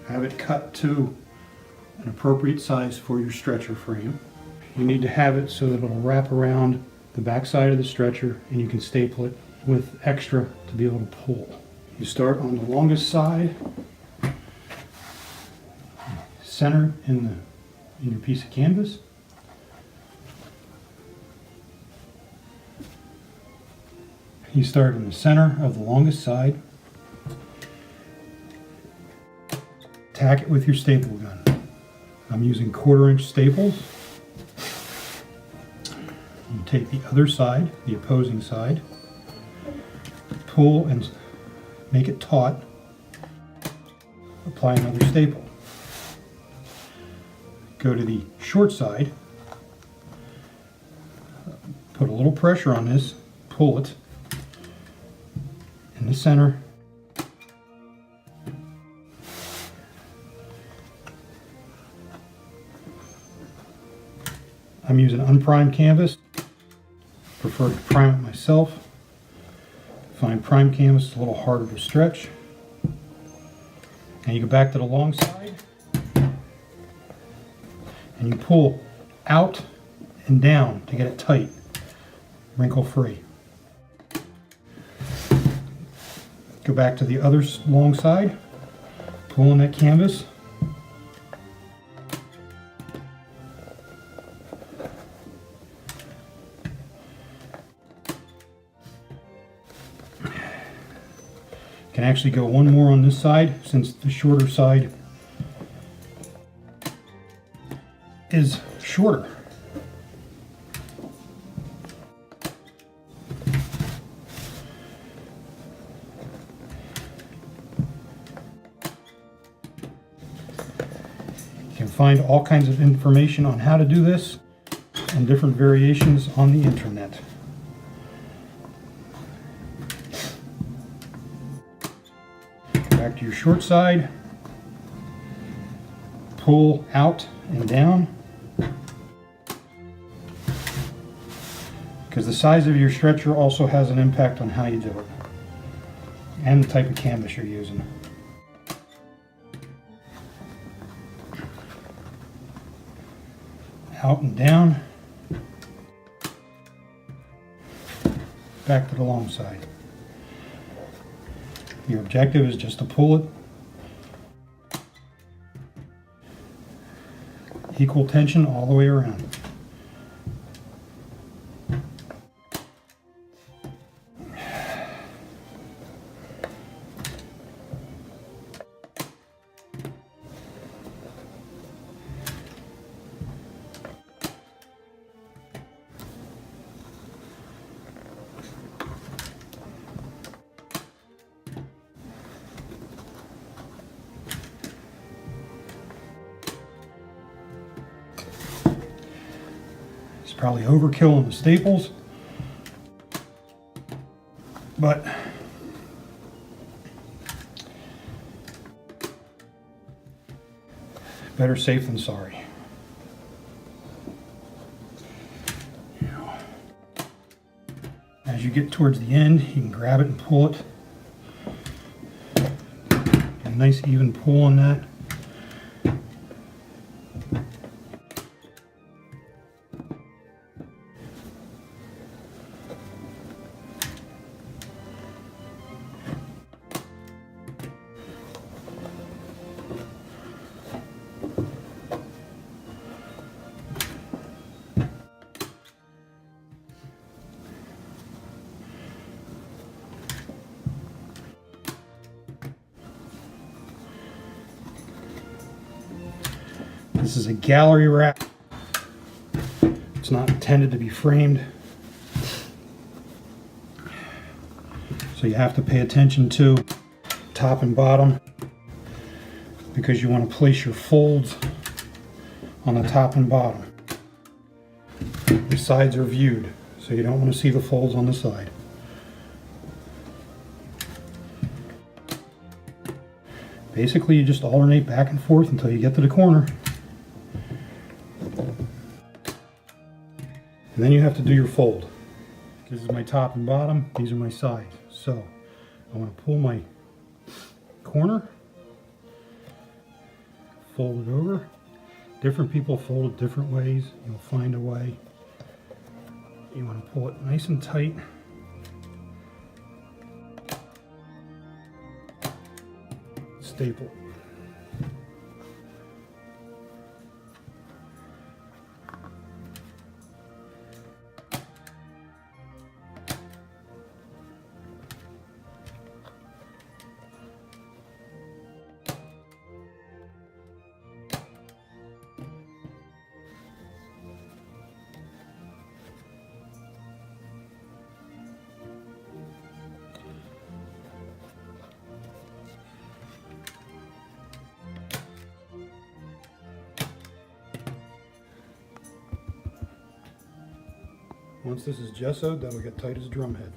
Have it cut to an appropriate size for your stretcher frame. You need to have it so that it'll wrap around the back side of the stretcher and you can staple it with extra to be able to pull. You start on the longest side, center in your piece of canvas. You start in the center of the longest side. Tack it with your staple gun. I'm using 1/4" staples. You take the other side, the opposing side, pull and make it taut. Apply another staple. Go to the short side, put a little pressure on this, pull it in the center. I'm using unprimed canvas. Prefer to prime it myself. Find primed canvas a little harder to stretch. And you go back to the long side and you pull out and down to get it tight, wrinkle free. Go back to the other long side, pull on that canvas. Can actually go one more on this side since the shorter side is shorter. You can find all kinds of information on how to do this and different variations on the internet. Back to your short side, pull out and down, because the size of your stretcher also has an impact on how you do it and the type of canvas you're using. Out and down, back to the long side. Your objective is just to pull it equal tension all the way around. Probably overkill on the staples, but better safe than sorry. As you get towards the end, you can grab it and pull it. Get a nice even pull on that. This is a gallery wrap. It's not intended to be framed. So you have to pay attention to top and bottom because you want to place your folds on the top and bottom. The sides are viewed, so you don't want to see the folds on the side. Basically, you just alternate back and forth until you get to the corner. And then you have to do your fold. This is my top and bottom, these are my sides. So I want to pull my corner fold it over. Different people fold it different ways. You'll find a way. You want to pull it nice and tight. Staple. Once this is gessoed, that'll get tight as a drum head.